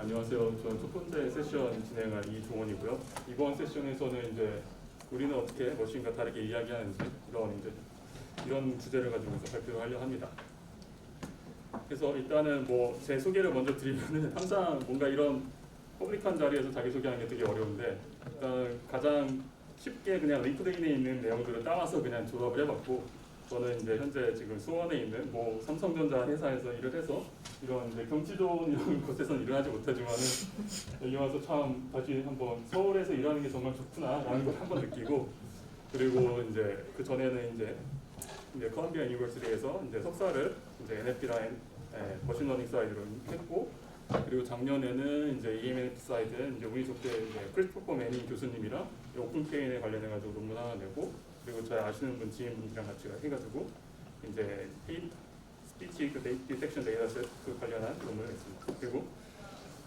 안녕하세요. 저는 첫 번째 세션 진행할 이종원이고요. 이번 세션에서는 이제 우리는 어떻게 머신과 다르게 이야기하는지 이런 주제를 가지고서 발표를 하려 합니다. 그래서 일단은 뭐 제 소개를 먼저 드리면은 항상 뭔가 이런 퍼블릭한 자리에서 자기 소개하는 게 되게 어려운데 일단 가장 쉽게 그냥 링크드인에 있는 내용들을 따와서 그냥 조합을 해봤고, 저는 이제 현재 지금 수원에 있는 뭐 삼성전자 회사에서 일을 해서 이런 이제 경치 좋은 이런 곳에서는 일을 하지 못하지만은 여기 와서 참 다시 한번 서울에서 일하는 게 정말 좋구나라는 걸 한번 느끼고, 그리고 이제 그 전에는 이제 컬럼비아 유니버시티에서 이제 석사를 이제 NLP랑 머신러닝 사이드로 했고, 그리고 작년에는 이제 EMNLP 사이드 이제 우리 속에 이제 크리스토퍼 매닝 교수님이랑 오픈케인에 관련해가지고 논문 하나 내고, 그리고 저희 아시는 분 지인분들이랑 같이 해가지고 이제 스피치 디텍션 데이터셋 그 관련한 논문을 했습니다. 그리고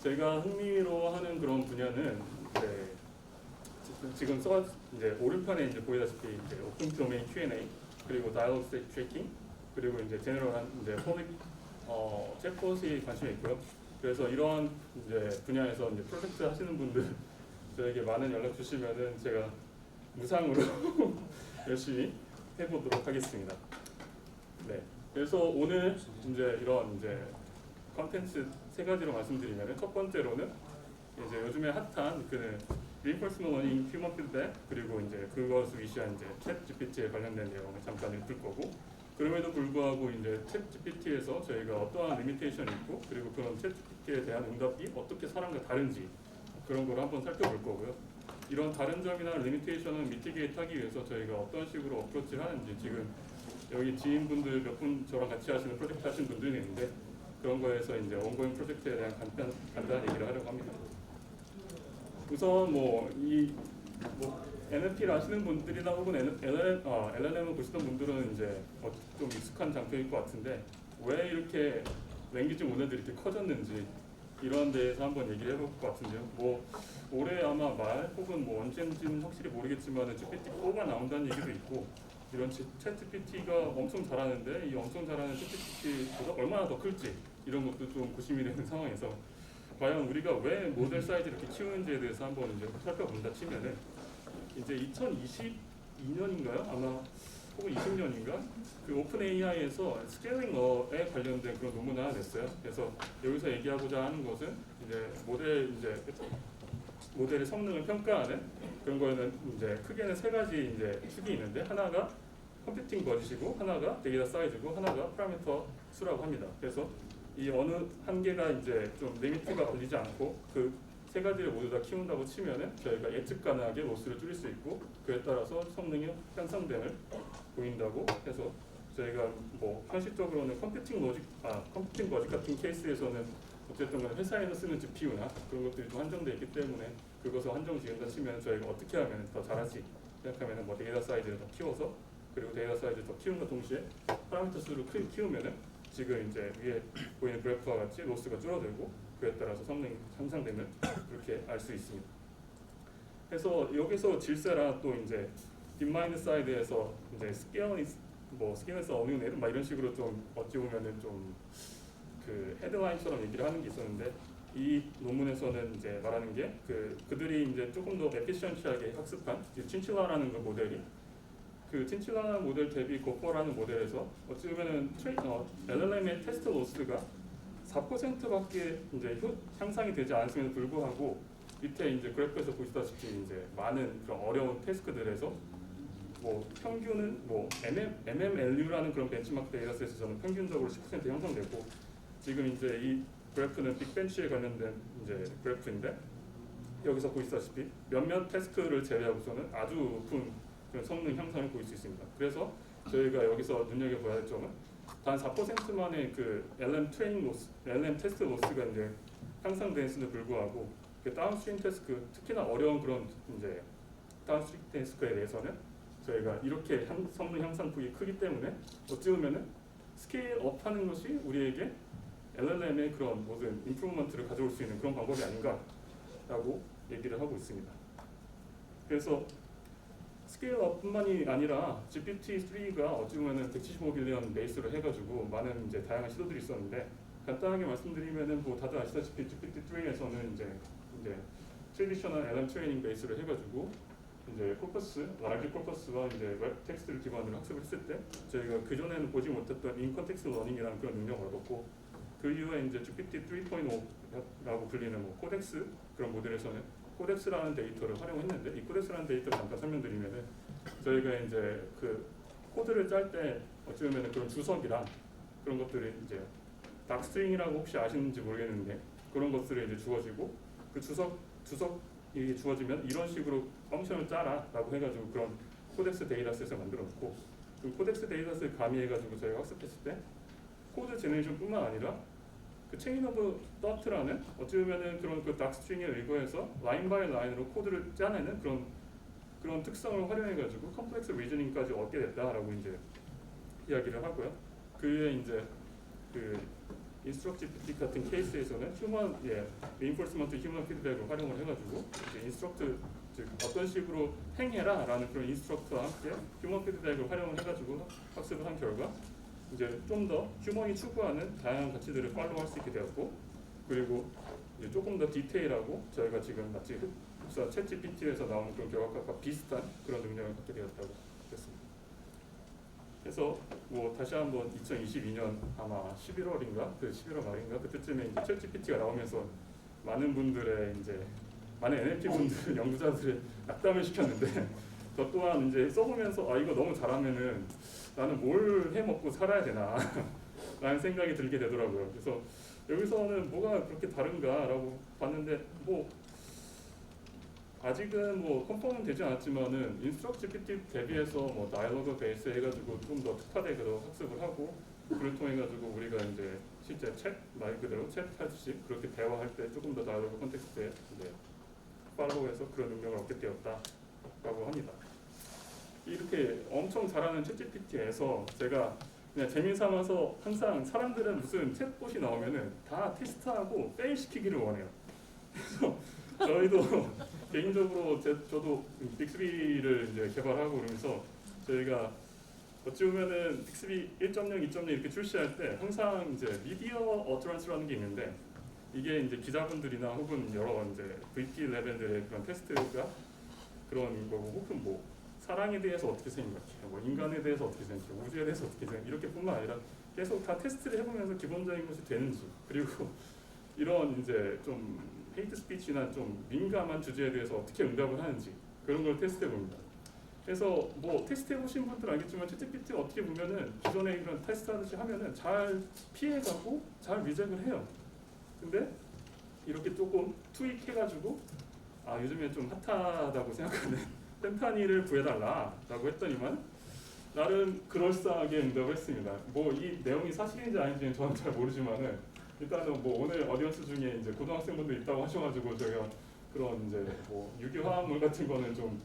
제가 흥미로워하는 그런 분야는 이제 지금 이제 오른편에 이제 보이다시피 이제 오픈 도메인 Q&A, 그리고 다이얼로그 트래킹, 그리고 이제 제너럴한 이제 퍼블릭 챗봇이 관심이 있고요. 그래서 이러한 이제 분야에서 이제 프로젝트 하시는 분들 저에게 많은 연락 주시면은 제가 무상으로 열심히 해보도록 하겠습니다. 네. 그래서 오늘 이제 이런 이제 컨텐츠 세 가지로 말씀드리면은, 첫 번째로는 이제 요즘에 핫한 그 reinforcement learning, human feedback, 그리고 이제 그것을 위시한 이제 챗 GPT에 관련된 내용을 잠깐 읊을 거고, 그럼에도 불구하고 이제 챗 GPT에서 저희가 어떠한 리미테이션이 있고, 그리고 그런 챗 GPT에 대한 응답이 어떻게 사람과 다른지 그런 걸 한번 살펴볼 거고요. 이런 다른 점이나 리미테이션을 미티게이트 하기 위해서 저희가 어떤 식으로 어프로치를 하는지, 지금 여기 지인분들 몇 분 저랑 같이 하시는 프로젝트 하시는 분들이 있는데 그런 거에서 이제 온고잉 프로젝트에 대한 간단한 얘기를 하려고 합니다. 우선 뭐 NLP를 아시는 분들이나 혹은 LLM을 보시던 분들은 이제 좀 익숙한 장표일 것 같은데, 왜 이렇게 랭귀지 모델들이 이렇게 커졌는지 이런 데에서 한번 얘기를 해볼 것 같은데요. 뭐 올해 아마 말 혹은 뭐 언제인지는 확실히 모르겠지만 GPT-4가 나온다는 얘기도 있고, 이런 챗 GPT가 엄청 잘하는데 이 엄청 잘하는 챗 GPT보다 얼마나 더 클지 이런 것도 좀 고심이 되는 상황에서, 과연 우리가 왜 모델 사이즈를 이렇게 키우는지에 대해서 한번 이제 살펴본다 치면은, 이제 2022년인가요? 아마 혹은 20년인가? 그 오픈 AI에서 스케일링어에 관련된 그런 논문을 하나 냈어요. 그래서 여기서 얘기하고자 하는 것은 이제 모델의 성능을 평가하는 그런 거에는 이제 크게는 세 가지 이제 축이 있는데, 하나가 컴퓨팅 버짓이고, 하나가 데이터 사이즈고, 하나가 파라미터 수라고 합니다. 그래서 이 어느 한 개가 이제 좀 리미트가 걸리지 않고 그 세 가지를 모두 다 키운다고 치면은 저희가 예측 가능하게 로스를 줄일 수 있고, 그에 따라서 성능이 향상됨을 보인다고 해서, 저희가 뭐 현실적으로는 컴퓨팅 버짓 같은 케이스에서는 어쨌든 회사에서 쓰는 GPU나 그런 것들이 좀 한정되어 있기 때문에 그것을 한정 지은다 치면 저희가 어떻게 하면 더 잘하지 생각하면 뭐 데이터 사이즈를 더 키워서, 그리고 데이터 사이즈를 더 키운과 동시에 파라미터 수를 키우면은 지금 이제 위에 보이는 그래프와 같이 로스가 줄어들고, 그에 따라서 성능이 향상되면 그렇게 알 수 있습니다. 그래서 여기서 질세라 또 이제 딥마인드 사이드에서 이제 스케일에서 어느 내로 막 이런 식으로 좀 어찌 보면은 좀 그 헤드라인처럼 얘기를 하는 게 있었는데, 이 논문에서는 이제 말하는 게 그들이 이제 조금 더 에피션시하게 학습한 친칠라라는 그 모델이, 그 친칠라 모델 대비 고퍼라는 모델에서 어찌 보면은 LLM의 테스트 로스가 4%밖에 이제 향상이 되지 않았음에도 불구하고, 밑에 이제 그래프에서 보시다시피 이제 많은 그런 어려운 태스크들에서 뭐 평균은 뭐 MMLU라는 그런 벤치마크 데이터셋에서는 평균적으로 10% 향상되고, 지금 이제 이 그래프는 빅벤치에 관련된 이제 그래프인데, 여기서 보시다시피 몇몇 태스크를 제외하고서는 아주 높은 그런 성능 향상을 보일 수 있습니다. 그래서 저희가 여기서 눈여겨봐야 할 점은 단 4%만의 그 LM 테스트 로스가 이제 향상되는데도 불구하고, 그 다운스트림 태스크, 특히나 어려운 그런 이제 다운스트림 태스크에 대해서는 저희가 이렇게 성능 향상폭이 크기 때문에 어찌 보면은 스케일업하는 것이 우리에게 LLM의 그런 모든 임프루먼트를 가져올 수 있는 그런 방법이 아닌가라고 얘기를 하고 있습니다. 그래서 스케일업뿐만이 아니라 GPT-3가 어찌 보면은 175빌리언 베이스로 해가지고 많은 이제 다양한 시도들이 있었는데, 간단하게 말씀드리면은 뭐 다들 아시다시피 GPT-3에서는 이제 트래디셔널 LM 트레이닝 베이스를 해가지고 이제 코퍼스, 라이브 코퍼스와 이제 웹 텍스트를 기반으로 학습을 했을 때 저희가 그 전에는 보지 못했던 인컨텍스트 러닝이라는 그런 능력을 얻었고 그 이후에 이제 GPT 3.5라고 불리는 뭐 코덱스 그런 모델에서는 코덱스라는 데이터를 활용했는데 이 코덱스라는 데이터를 잠깐 설명드리면은 저희가 이제 그 코드를 짤 때 어찌 보면 그런 주석이랑 그런 것들이 이제 닥스트링이라고 혹시 아시는지 모르겠는데 그런 것들이 이제 주어지고 그 주석이 주어지면 이런 식으로 펑션을 짜라라고 해가지고 그런 코덱스 데이터셋을 만들어 놓고 그 코덱스 데이터셋을 가미해가지고 저희가 학습했을 때 코드 제너레이션뿐만 아니라 그 체인 오브 더트라는 어찌 보면은 그런 그 닥스트링에 의거해서 라인 바이 라인으로 코드를 짜내는 그런 특성을 활용해가지고 컴플렉스 리저닝까지 얻게 됐다라고 이제 이야기를 하고요. 그에 이제 그 인스트럭트 GPT 같은 케이스에서는 리인포스먼트 휴먼 피드백을 활용을 해가지고 이제 인스트럭트 즉 어떤 식으로 행해라라는 그런 인스트럭트와 함께 휴먼 피드백을 활용을 해가지고 학습을 한 결과 이제 좀 더 휴먼이 추구하는 다양한 가치들을 팔로우할 수 있게 되었고 그리고 이제 조금 더 디테일하고 저희가 지금 마치 흡사 챗GPT에서 나오는 그런 결과값과 비슷한 그런 능력을 갖게 되었다고 했습니다. 그래서 뭐 다시 한번 2022년 아마 11월인가 그 11월 말인가 그때쯤에 이제 챗GPT가 나오면서 많은 분들의 이제 많은 NLP 분들 연구자들의 낙담을 시켰는데 저 또한 이제 써보면서 아 이거 너무 잘하면은 나는 뭘 해먹고 살아야 되나 라는 생각이 들게 되더라고요. 그래서 여기서는 뭐가 그렇게 다른가라고 봤는데 뭐 아직은 뭐 컨펌은 되지 않았지만은 인스트럭트 GPT 대비해서 뭐 다이얼로그 베이스 해가지고 좀 더 특화되게 학습을 하고 그걸 통해 가지고 우리가 이제 실제 챗 말 그대로 챗 하듯이 그렇게 대화할 때 조금 더 다이얼로그 컨텍스트에 이제 팔로우해서 그런 능력을 얻게 되었다라고 합니다. 이렇게 엄청 잘하는 챗GPT에서 제가 그냥 재미삼아서 항상 사람들은 무슨 챗봇이 나오면은 다 테스트하고 페일 시키기를 원해요. 그래서 저희도 개인적으로 저도 빅스비를 이제 개발하고 그러면서 저희가 어찌 보면은 빅스비 1.0, 2.0 이렇게 출시할 때 항상 이제 미디어 어트런스라는 게 있는데 이게 이제 기자분들이나 혹은 여러 이제 VP 레벨들의 그런 테스트가 그런 거고 혹은 뭐 사랑에 대해서 어떻게 생각해, 뭐 인간에 대해서 어떻게 생각해, 우주에 대해서 어떻게 생각해 이렇게뿐만 아니라 계속 다 테스트를 해보면서 기본적인 것이 되는지 그리고 이런 이제 좀 헤이트 스피치나 좀 민감한 주제에 대해서 어떻게 응답을 하는지 그런 걸 테스트해 봅니다. 그래서 뭐 테스트해 보신 분들 알겠지만 챗GPT 어떻게 보면은 기존에 이런 테스트하듯이 하면은 잘 피해가고 잘 리젝을 해요. 근데 이렇게 조금 투입해가지고 아 요즘에 좀 핫하다고 생각하는 펜타닐을 구해달라라고 했더니만 나름 그럴싸하게 응답을 했습니다. 뭐 이 내용이 사실인지 아닌지는 저는 잘 모르지만은 일단은 뭐 오늘 어디언스 중에 이제 고등학생분들 있다고 하셔가지고 저희가 그런 이제 뭐 유기화합물 같은 거는 좀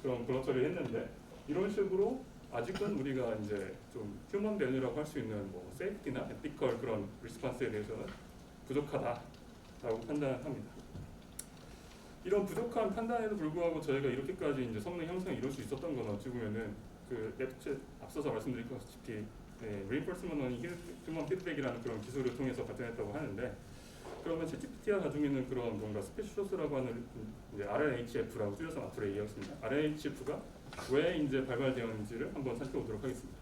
그런 블럭 처리했는데 이런 식으로 아직은 우리가 이제 좀 휴먼 밸류라고 할 수 있는 뭐 세이프티나 에티컬 그런 리스폰스에 대해서는 부족하다라고 판단합니다. 이런 부족한 판단에도 불구하고 저희가 이렇게까지 이제 성능 향상을 이룰 수 있었던 건 어찌 보면은 그 앞서서 말씀드렸다시피 reinforcement learning 휴먼 피드백이라는 그런 기술을 통해서 발전했다고 하는데 그러면 챗GPT가 가지고 있는 그런 뭔가 스페셜 소스라고 하는 이제 RLHF라고 줄여서 앞으로 얘기하겠습니다. RLHF가 왜 이제 발달되었는지를 한번 살펴보도록 하겠습니다.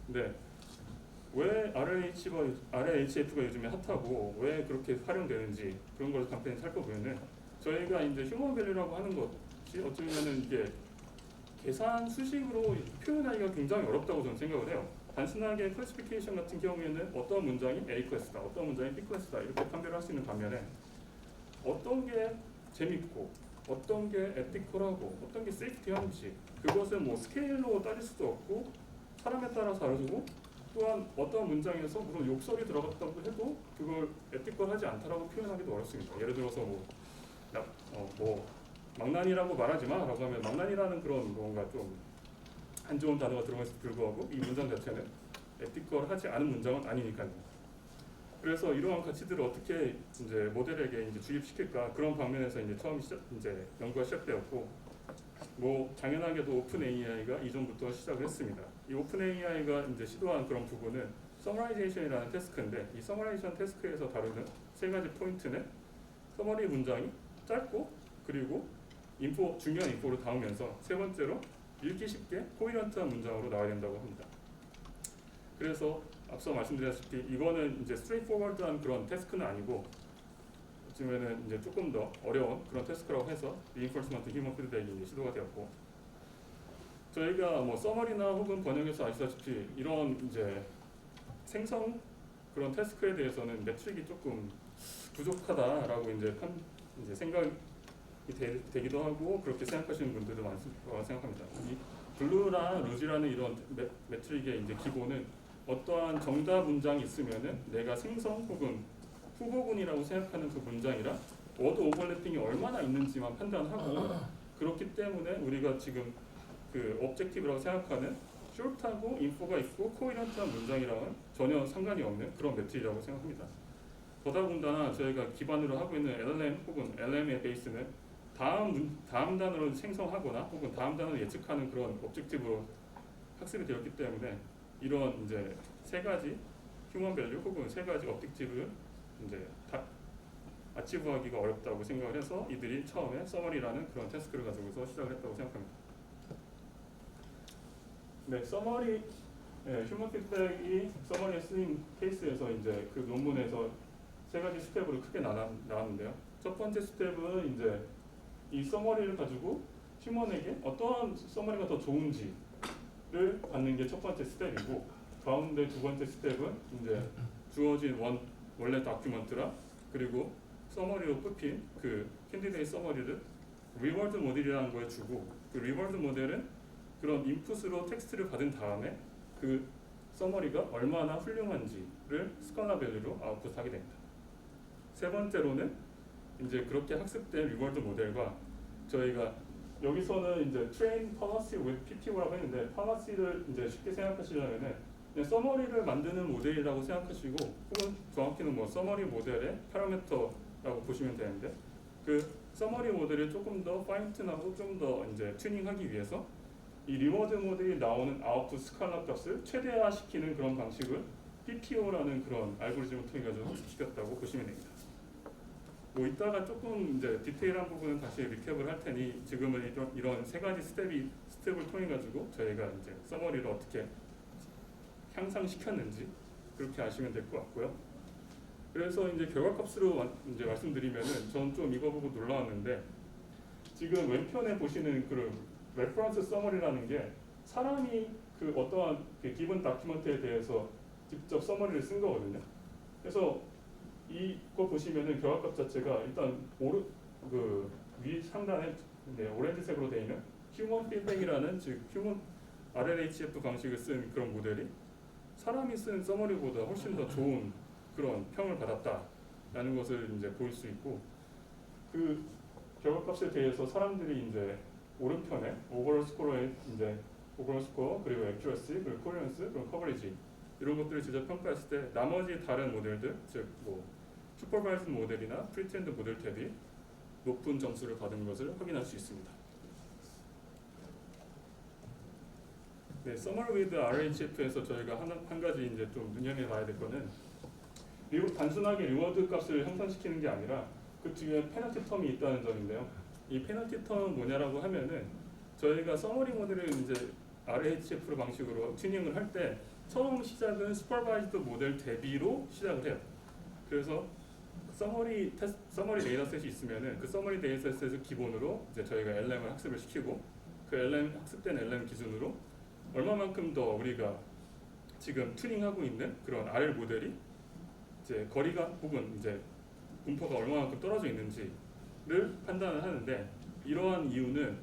네. 왜 RLHF가 요즘에 핫하고 왜 그렇게 활용되는지 그런 걸 간단히 살펴보면은 저희가 이제 휴먼 밸류라고 하는 것이 어쩌면은 이게 계산 수식으로 표현하기가 굉장히 어렵다고 저는 생각을 해요. 단순하게 클래시피케이션 같은 경우에는 어떤 문장이 A 클래스다, 어떤 문장이 B 클래스다 이렇게 판별을 할 수 있는 반면에 어떤 게 재밌고 어떤 게 에티컬하고 어떤 게 세이프티한지 그것은 뭐 스케일로 따질 수도 없고 사람에 따라 다르고 또한 어떤 문장에서 물론 욕설이 들어갔다고 해도 그걸 에티컬하지 않다라고 표현하기도 어렵습니다. 예를 들어서 뭐 망난이라고 말하지 마라고 하면 망난이라는 그런 뭔가 좀 안 좋은 단어가 들어갔음에도 불구하고 이 문장 자체는 에티컬하지 않은 문장은 아니니까요. 그래서 이러한 가치들을 어떻게 이제 모델에게 이제 주입시킬까 그런 방면에서 이제 처음 이제 연구가 시작되었고 뭐 당연하게도 오픈 AI가 이전부터 시작을 했습니다. 이 오픈 AI가 이제 시도한 그런 부분은 서머라이제이션이라는 태스크인데 이 서머라이제이션 태스크에서 다루는 세 가지 포인트는 서머리 문장이 짧고 그리고 중요한 인포를 담으면서 세 번째로 읽기 쉽게 코히런트한 문장으로 나와야 된다고 합니다. 그래서 앞서 말씀드렸다시피 이거는 이제 스트레이트포워드한 그런 태스크는 아니고 요즘에는 이제 조금 더 어려운 그런 태스크라고 해서 리인포스먼트 휴먼 피드백이 시도가 되었고 저희가 뭐 서머리나 혹은 번역에서 아시다시피 이런 이제 생성 그런 태스크에 대해서는 매트릭이 조금 부족하다라고 이제 생각이 되기도 하고 그렇게 생각하시는 분들도 많을 거라 생각합니다. 이 블루랑 루지라는 이런 매트릭의 이제 기본은 어떠한 정답 문장이 있으면은 내가 생성 혹은 후보군이라고 생각하는 그 문장이랑 워드 오버래핑이 얼마나 있는지만 판단하고 그렇기 때문에 우리가 지금 그 오브젝티브라고 생각하는 숏하고 인포가 있고 코히런트한 문장이랑은 전혀 상관이 없는 그런 매트릭이라고 생각합니다. 더더군다나 저희가 기반으로 하고 있는 LLM 혹은 LM의 베이스는 다음 단어를 생성하거나 혹은 다음 단어를 예측하는 그런 오브젝티브로 학습이 되었기 때문에 이런 이제 세 가지 휴먼 밸류 혹은 세 가지 오브젝티브를 이제 다 아치브하기가 어렵다고 생각을 해서 이들이 처음에 서머리라는 그런 태스크를 가지고서 시작을 했다고 생각합니다. 네, 서머리, 휴먼 피드백이 서머리에 쓰인 케이스에서 이제 그 논문에서 세 가지 스텝으로 크게 나왔는데요. 첫 번째 스텝은 이제 이 서머리를 가지고 휴먼에게 어떠한 서머리가 더 좋은지를 받는 게 첫 번째 스텝이고 가운데 두 번째 스텝은 이제 주어진 원래 다큐먼트랑 그리고 서머리로 뽑힌 그 캔디데이트 서머리를 리워드 모델이라는 거에 주고 그 리워드 모델은 그런 인풋으로 텍스트를 받은 다음에 그 서머리가 얼마나 훌륭한지를 스칼라 밸류로 아웃풋하게 됩니다. 세 번째로는 이제 그렇게 학습된 리워드 모델과 저희가 여기서는 이제 train policy with PTO라고 했는데 policy를 이제 쉽게 생각하시려면은 그냥 서머리를 만드는 모델이라고 생각하시고 혹은 정확히는 뭐 서머리 모델의 파라미터라고 보시면 되는데 그 서머리 모델을 조금 더 파인튠하고 좀 더 이제 튜닝하기 위해서 이 리워드 모델이 나오는 아웃풋 스칼라 값을 최대화시키는 그런 방식을 PPO라는 그런 알고리즘을 통해 가지고 학습시켰다고 보시면 됩니다. 뭐 이따가 조금 이제 디테일한 부분은 다시 리캡을 할 테니 지금은 이런 세 가지 스텝을 통해 가지고 저희가 이제 서머리를 어떻게 향상시켰는지 그렇게 아시면 될 것 같고요. 그래서 이제 결과값으로 이제 말씀드리면은 저는 좀 이거 보고 놀라웠는데 지금 왼편에 보시는 그 레퍼런스 서머리라는 게 사람이 그 어떠한 그 기본 다큐먼트에 대해서 직접 서머리를 쓴 거거든요. 그래서 이거 보시면은 결과값 자체가 일단 위 상단에 오렌지색으로 되어 있는 휴먼 필백이라는 즉 휴먼 RLHF 방식을 쓴 그런 모델이 사람이 쓴 서머리보다 훨씬 더 좋은 그런 평을 받았다라는 것을 이제 볼 수 있고 그 결과값에 대해서 사람들이 이제 오른편에 오버롤 스코어에 이제 오버롤 스코어 그리고 액큐러시 그리고 코리언스 그리고 커버리지 이런 것들을 직접 평가했을 때 나머지 다른 모델들 즉 뭐 슈퍼바이즈 모델이나 프리텐드 모델 대비 높은 점수를 받은 것을 확인할 수 있습니다. 네, Summary with RHF에서 저희가 한 가지 이제 좀 눈여겨봐야 될 거는 단순하게 리워드 값을 향상시키는 게 아니라 그 뒤에 페널티 텀이 있다는 점인데요. 이 페널티 텀은 뭐냐라고 하면은 저희가 서머리 모델을 이제 RHF 방식으로 튜닝을 할 때 처음 시작은 슈퍼바이즈드 모델 대비로 시작을 해요. 그래서 서머리 데이터셋이 있으면은 그 서머리 데이터셋을 기본으로 이제 저희가 LM을 학습을 시키고 그 학습된 LM 기준으로 얼마만큼 더 우리가 지금 튜닝하고 있는 그런 RL 모델이 이제 거리가 혹은 이제 분포가 얼마만큼 떨어져 있는지를 판단을 하는데 이러한 이유는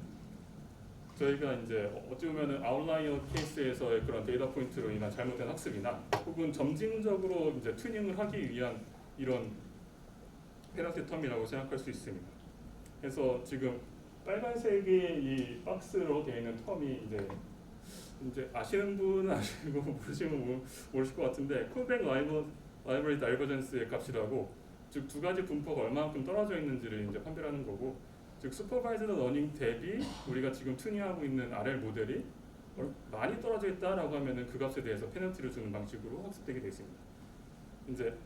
저희가 이제 어찌 보면은 아웃라이어 케이스에서의 그런 데이터 포인트로 인한 잘못된 학습이나 혹은 점진적으로 이제 튜닝을 하기 위한 이런 페널티 텀이라고 생각할 수 있습니다. 그래서 지금 빨간색의 이 박스로 되어 있는 텀이 이제 아시는 분은 아시고 모르시면 모르실 것 같은데 콜백 라이브러리 다이버전스의 값이라고 즉 두 가지 분포가 얼마만큼 떨어져 있는지를 이제 판별하는 거고 즉 슈퍼바이즈드 러닝 대비 우리가 지금 튜닝하고 있는 RL 모델이 많이 떨어져 있다라고 하면은 그 값에 대해서 페널티를 주는 방식으로 학습되게 되어 있습니다. 이제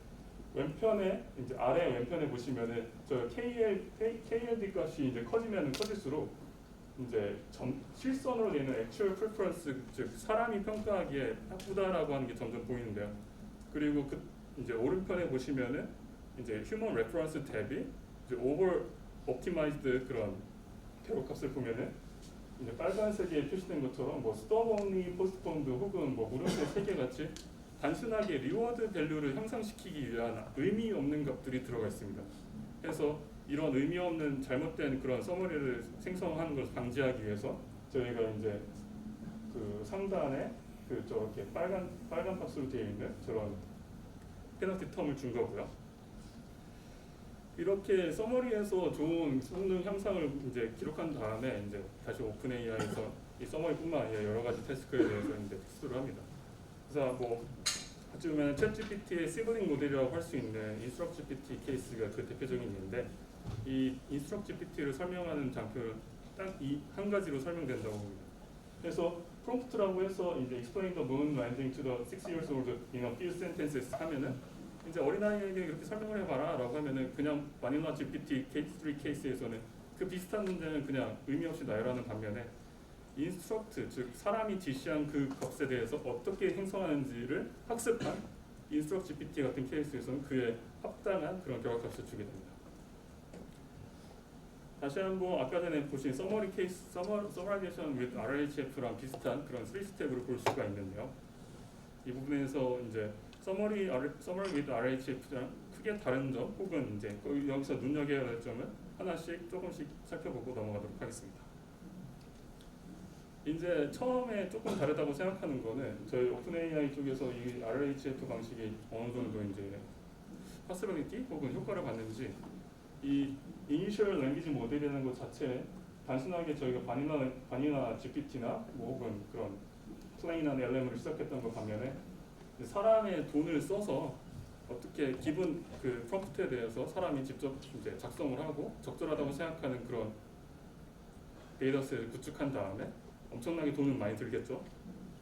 왼편에 이제 아래 왼편에 보시면은 저 KLD 값이 이제 커지면은 커질수록 이제 실선으로 되는 actual preference, 즉 사람이 평가하기에 나쁘다라고 하는 게 점점 보이는데요. 그리고 그 이제 오른편에 보시면은 이제 human reference 탭이 이제 over optimized 그런 값을 보면은 이제 빨간색에 표시된 것처럼 뭐 stubbornly postponed 혹은 뭐 물음표 3개 같이 단순하게 리워드 밸류를 향상시키기 위한 의미 없는 값들이 들어가 있습니다. 그래서 이런 의미 없는 잘못된 그런 서머리를 생성하는 것을 방지하기 위해서 저희가 이제 그 상단에 그 저렇게 빨간 박스로 되어 있는 저런 페널티 텀을 준 거고요. 이렇게 서머리에서 좋은 성능 향상을 이제 기록한 다음에 이제 다시 오픈 AI에서 이 서머리뿐만 아니라 여러 가지 태스크에 대해서 이제 특수를 합니다. 그래서 뭐 어찌 보면 챗GPT의 시블링 모델이라고 할 수 있는 인스트럭트GPT 케이스가 그 대표적인 예인데, 이 인스트럭트GPT를 설명하는 장표는 딱 이 한 가지로 설명된다고 봅니다. 그래서 프롬프트라고 해서 이제 explain the moon landing to the 6 years old in a few sentences 하면은 이제 어린아이에게 그렇게 설명을 해봐라 라고 하면은 그냥 바닐라 GPT K3 케이스에서는 그 비슷한 문제는 그냥 의미 없이 나열하는 반면에 인스트럭트, 즉 사람이 지시한 그 값에 대해서 어떻게 행성하는지를 학습한 인스트럭트 GPT 같은 케이스에서는 그에 합당한 그런 결과값을 주게 됩니다. 다시 한번 아까 전에 보신 서머리 케이스, 서머라이제이션 with RLHF랑 비슷한 그런 3스텝으로 볼 수가 있는데요. 이 부분에서 이제 서머리 with RLHF랑 크게 다른 점 혹은 이제 여기서 눈여겨야 할 점은 하나씩 조금씩 살펴보고 넘어가도록 하겠습니다. 이제 처음에 조금 다르다고 생각하는 거는 저희 오픈 AI 쪽에서 이 RLHF 방식이 어느 정도 이제 파스빌리티 혹은 효과를 받는지, 이 이니셜 랭귀지 모델이라는 것 자체에 단순하게 저희가 바닐라 GPT나 뭐 혹은 그런 플레인한 LM을 시작했던 것 반면에 사람의 돈을 써서 어떻게 기본 그 프롬프트에 대해서 사람이 직접 이제 작성을 하고 적절하다고 생각하는 그런 데이터셋을 구축한 다음에 엄청나게 돈은 많이 들겠죠.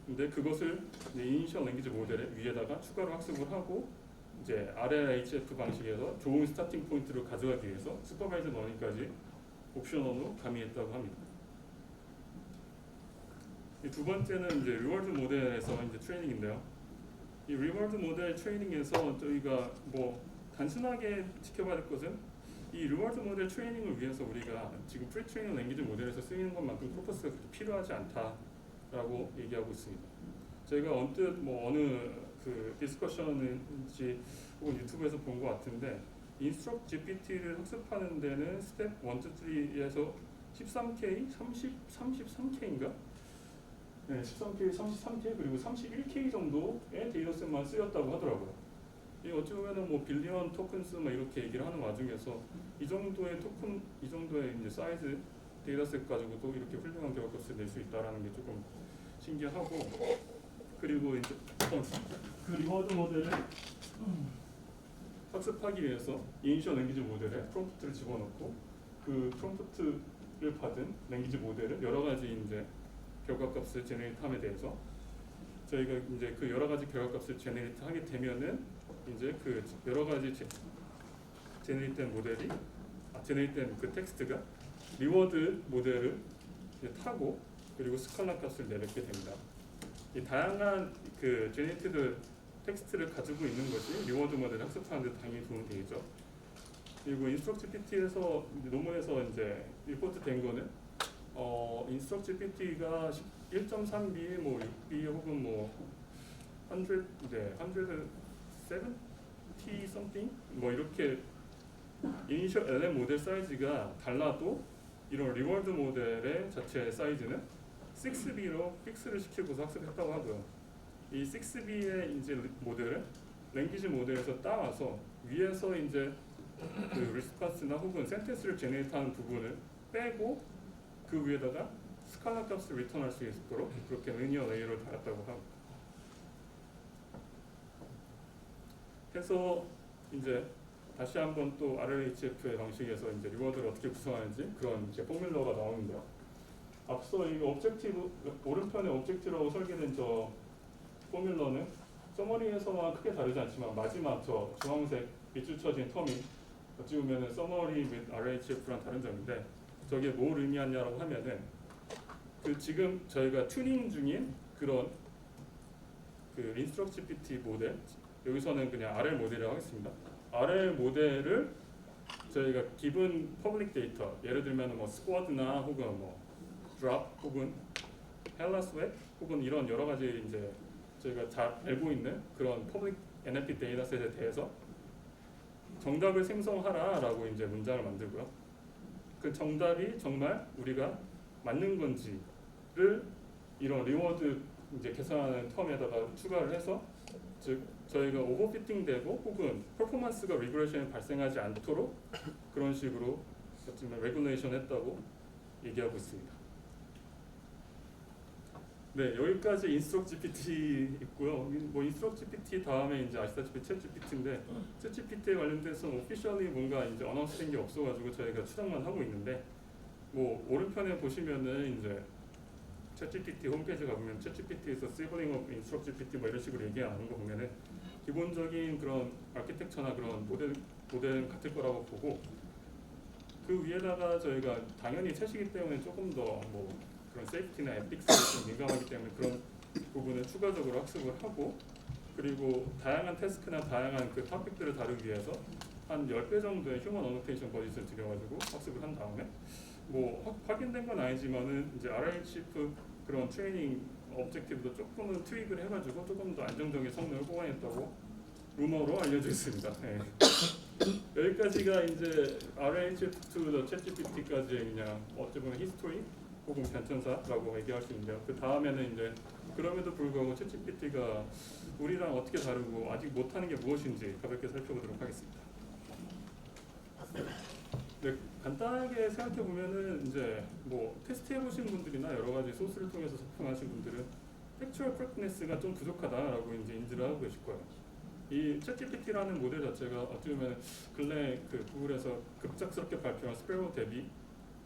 근데 그것을 이니셜 랭귀지 모델에 위에다가 추가로 학습을 하고 이제 RLHF 방식에서 좋은 스타팅 포인트로 가져가기 위해서 슈퍼바이즈 러닝까지 옵셔널로 가미했다고 합니다. 이 두 번째는 이제 리워드 모델에서 이제 트레이닝인데요. 이 리워드 모델 트레이닝에서 저희가 뭐 단순하게 지켜봐야 될 것은 이 리워드 모델 트레이닝을 위해서 우리가 지금 프리 트레이닝 랭귀지 모델에서 쓰이는 것만큼 코퍼스가 그렇게 필요하지 않다라고 얘기하고 있습니다. 저희가 언뜻 뭐 어느 그 디스커션인지 혹은 유튜브에서 본 것 같은데, 인스트럭트 GPT를 학습하는 데는 스텝 1, 2, 3에서 13K, 33K인가? 네, 13K, 33K 그리고 31K 정도의 데이터셋만 쓰였다고 하더라고요. 이 어찌 보면은 뭐 빌리언 토큰스 막 이렇게 얘기를 하는 와중에서 이 정도의 토큰, 이 정도의 이제 사이즈 데이터셋 가지고도 이렇게 훌륭한 결과값을 낼 수 있다라는 게 조금 신기하고, 그리고 이제 그 리워드 모델을 학습하기 위해서 이니셜 랭귀지 모델에 프롬프트를 집어넣고 그 프롬프트를 받은 랭귀지 모델을 여러 가지 이제 결과값을 제네레이트함에 대해서 저희가 이제 그 여러 가지 결과값을 제네레이트하게 되면은 이제 그 여러 가지 제네레이트된 모델이 제네레이트된 그 텍스트가 리워드 모델을 이제 타고 그리고 스칼라 값을 내뱉게 됩니다. 이 다양한 그 제네레이티드 텍스트를 가지고 있는 것이 리워드 모델을 학습하는 데 당연히 도움이 되겠죠. 그리고 인스트럭트 GPT에서 논문에서 이제 리포트 된 거는 인스트럭트 GPT가 1.3B, 뭐 6B 혹은 뭐 100, 네, 170 something 뭐 이렇게 이니셜 LM 모델 사이즈가 달라도 이런 리워드 모델의 자체 사이즈는 6B로 픽스를 시키고서 학습했다고 하고요. 이 6B의 이제 모델을 랭귀지 모델에서 따와서 위에서 이제 그 리스폰스나 혹은 센텐스를 제네레이트하는 부분을 빼고 그 위에다가 스칼라 값을 리턴할 수 있도록 그렇게 리니어 레이어를 달았다고 하고, 해서 이제 다시 한번 또 RLHF의 방식에서 이제 리워드를 어떻게 구성하는지 그런 이제 포뮬러가 나오는데요. 앞서 이 오브젝티브 오른편에 오브젝티브라고 설계된 저 포뮬러는 서머리에서만 크게 다르지 않지만 마지막 저 주황색 밑줄 쳐진 텀이 어찌 보면은 서머리 with RHF랑 다른 점인데 저게 뭘 의미하냐라고 하면은 그 지금 저희가 튜닝 중인 그런 그 인스트럭트-GPT 모델 여기서는 그냥 RL 모델이라고 하겠습니다. RL 모델을 저희가 기본 퍼블릭 데이터 예를 들면 뭐 스쿼드나 혹은 뭐 드랍 혹은 헬라스 웹 혹은 이런 여러 가지 이제 저희가 잘 알고 있는 그런 퍼블릭 NLP 데이터셋에 대해서 정답을 생성하라라고 이제 문장을 만들고요. 그 정답이 정말 우리가 맞는 건지를 이런 리워드 이제 계산하는 텀에다가 추가를 해서 즉 저희가 오버피팅되고 혹은 퍼포먼스가 리그레션이 발생하지 않도록 그런 식으로 어쩌면 레귤레이션 했다고 얘기하고 있습니다. 네, 여기까지 인스트럭트-GPT 있고요. 뭐 인스트럭트-GPT 다음에 이제 아시다시피 챗GPT인데 챗GPT에 관련돼서는 오피셜리 뭔가 이제 어나운스된 게 없어가지고 저희가 추정만 하고 있는데 뭐 오른편에 보시면은 이제 챗GPT 홈페이지 가보면 챗GPT에서 시블링 오브 인스트럭트-GPT 뭐 이런 식으로 얘기하는 거 보면은 기본적인 그런 아키텍처나 그런 모델은 같을 거라고 보고 그 위에다가 저희가 당연히 챗이기 때문에 조금 더 뭐 그런 세이프티나 에픽스에 좀 민감하기 때문에 그런 부분을 추가적으로 학습을 하고 그리고 다양한 태스크나 다양한 그 토픽들을 다루기 위해서 한 10배 정도의 휴먼 어노테이션 버짓을 들여가지고 학습을 한 다음에 뭐 확인된 건 아니지만은 이제 RLHF 그런 트레이닝 objective도 조금은 트윅을 해가지고 조금 더 안정적인 성능을 뽑아냈다고 루머로 알려져 있습니다. 네. 여기까지가 이제 RLHF2 챗GPT까지의 그냥 어찌 보면 히스토리 혹은 변천사라고 얘기할 수 있는데요. 그 다음에는 이제 그럼에도 불구하고 챗GPT가 우리랑 어떻게 다르고 아직 못하는 게 무엇인지 가볍게 살펴보도록 하겠습니다. 네, 간단하게 생각해 보면은 이제 뭐 테스트해 보신 분들이나 여러 가지 소스를 통해서 접근하신 분들은 팩추얼 커렉트니스가 좀 부족하다라고 이제 인지를 하고 계실 거예요. 이 챗GPT라는 모델 자체가 어떻게 보면 근래 그 구글에서 급작스럽게 발표한 스페로 대비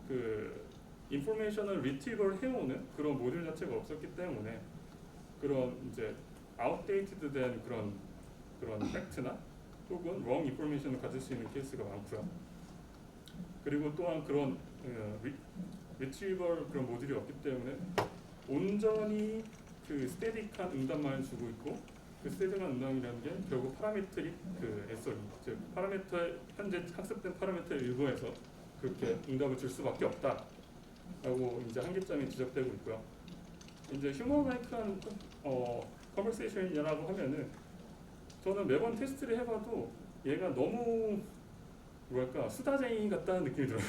그 인포메이션을 리트리버를 해오는 그런 모델 자체가 없었기 때문에 그런 이제 아웃데이티드된 그런 팩트나 혹은 wrong 인포메이션을 가질 수 있는 케이스가 많고요. 그리고 또한 그런 리트리버 그런 모듈이 없기 때문에 온전히 그 스태틱한 응답만 주고 있고 그 스태틱한 응답이라는 게 결국 파라메트릭 그 SOE 즉 파라메터 현재 학습된 파라메터의 일부에서 그렇게 응답을 줄 수밖에 없다라고 이제 한계점이 지적되고 있고요. 이제 휴머라이크한 컨버세이션이라고 하면은 저는 매번 테스트를 해봐도 얘가 너무 뭐랄까 수다쟁이 같다는 느낌이 들어요.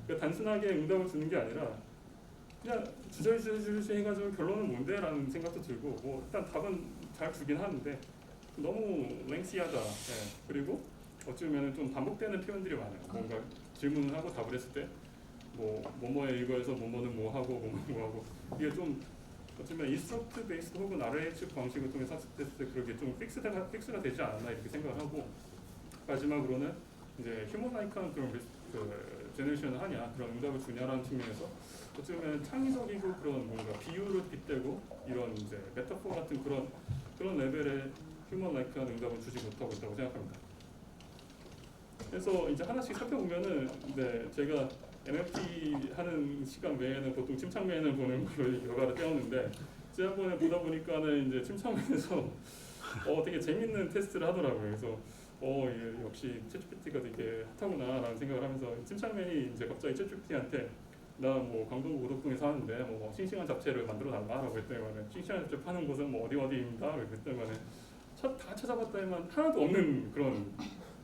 그러니까 단순하게 응답을 주는 게 아니라 그냥 주저주저 해가지고 결론은 뭔데? 라는 생각도 들고 뭐 일단 답은 잘 주긴 하는데 너무 랭시하다. 예. 그리고 어찌 보면 좀 반복되는 표현들이 많아요. 뭔가 질문을 하고 답을 했을 때 뭐 뭐뭐에 이거에서 뭐뭐는 뭐 하고 뭐뭐 뭐 하고 이게 좀 어쩌면 인스트럭트 베이스 혹은 RH 방식을 통해서 학습했을 때 그렇게 좀 픽스가 되지 않았나 이렇게 생각을 하고 마지막으로는 이제 휴머라이크한 그런 그 제너레이션을 하냐 그런 응답을 주냐라는 측면에서 어쩌면 창의적이고 그런 뭔가 비유를 빗대고 이런 이제 메타포 같은 그런 레벨의 휴머라이크한 응답을 주지 못하고 있다고 생각합니다. 그래서 이제 하나씩 살펴보면은 네, 제가 NLP 하는 시간 외에는 보통 침착맨을 보는 걸로 여가를 때웠는데 지난번에 보다 보니까는 이제 침착맨에서 되게 재밌는 테스트를 하더라고요. 그래서 역시 챗GPT가 되게 핫하구나라는 생각을 하면서 침착맨이 이제 갑자기 챗GPT한테 나 뭐 강동구 고덕동에 사는데 뭐 싱싱한 잡채를 만들어 달라라고 했더니만은 싱싱한 잡채 파는 곳은 뭐 어디입니다. 그랬더니만은 다 찾아봤더니만 하나도 없는 그런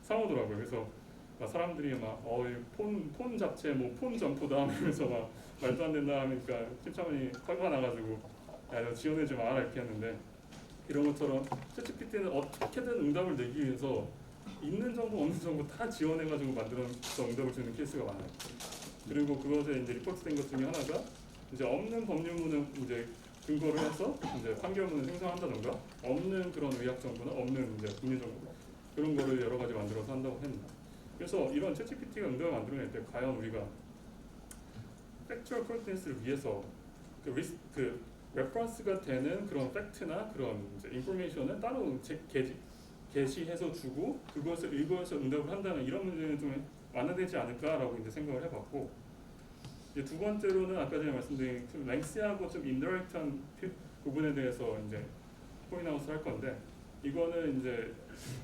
상호더라고요. 그래서 사람들이 막 폰 잡채 뭐 폰 점포다 하면서 막 말도 안 된다 하니까 침착맨이 화가 나가지고 야 너 지원해주지 마라 이렇게 했는데 이런 것처럼 챗GPT는 어떻게든 응답을 내기 위해서 있는 정보 없는 정보 다 지원해가지고 만들어서 응답을 주는 케이스가 많아요. 그리고 그것에 이제 리포트된 것 중에 하나가 이제 없는 법률문을 이제 근거를 해서 이제 판결문을 생성한다던가 없는 그런 의학 정보나 없는 이제 법률 정보 그런 거를 여러 가지 만들어서 한다고 합니다. 그래서 이런 챗GPT가 응답을 만들어낼 때 과연 우리가 팩추얼 코렉트니스를 위해서 그 레퍼런스가 되는 그런 팩트나 그런 이제 인포메이션을 따로 게시해서 주고 그것을 읽어서 응답을 한다는 이런 문제는 좀 완화되지 않을까라고 이제 생각을 해봤고, 이제 두 번째로는 아까 전에 말씀드린 좀 랭시하고 좀 인더렉트한 부분에 대해서 이제 포인트아웃을 할 건데, 이거는 이제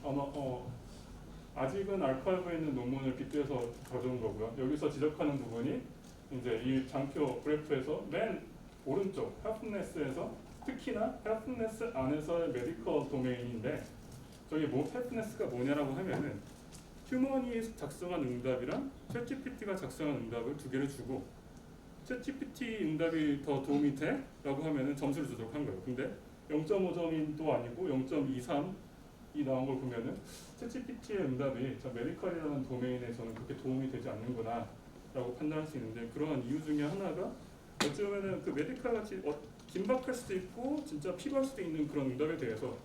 아마 아직은 아카이브에 있는 논문을 빗대서 가져온 거고요. 여기서 지적하는 부분이 이제 이 장표 그래프에서 맨 오른쪽 헬프네스에서 특히나 헬프네스 안에서의 메디컬 도메인인데, 저기 헬프네스가 뭐냐라고 하면은 휴먼이 작성한 응답이랑 챗GPT가 작성한 응답을 두 개를 주고 챗GPT 응답이 더 도움이 돼? 라고 하면은 점수를 주도록 한 거예요. 근데 0.5점도 아니고 0.23이 나온 걸 보면은 챗GPT의 응답이 저 메디컬이라는 도메인에서는 그렇게 도움이 되지 않는구나 라고 판단할 수 있는데, 그러한 이유 중에 하나가 어찌 보면은 그 메디컬 같이 긴박할 수도 있고 진짜 필요할 수도 있는 그런 응답에 대해서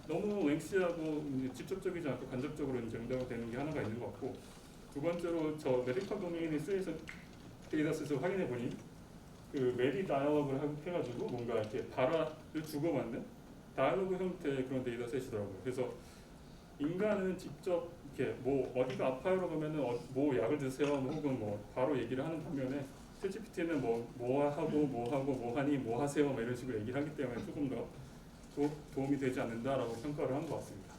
너무 랭시하고 직접적이지 않고 간접적으로 이제 응답이 되는 게 하나가 있는 것 같고, 두 번째로 저 메디컬 도메인에 쓰여서 데이터셋을 확인해 보니 그 메디 다이얼로그를 해가지고 뭔가 이렇게 발화를 주고받는 다이얼로그 형태의 그런 데이터셋이더라고요. 그래서 인간은 직접 이렇게 뭐 어디가 아파요라고 하면은 뭐 약을 드세요, 뭐 혹은 뭐 바로 얘기를 하는 반면에 챗GPT는 뭐 하고 뭐 하니 뭐 하세요, 뭐 이런 식으로 얘기를 하기 때문에 조금 더 도움이 되지 않는다라고 평가를 한 것 같습니다.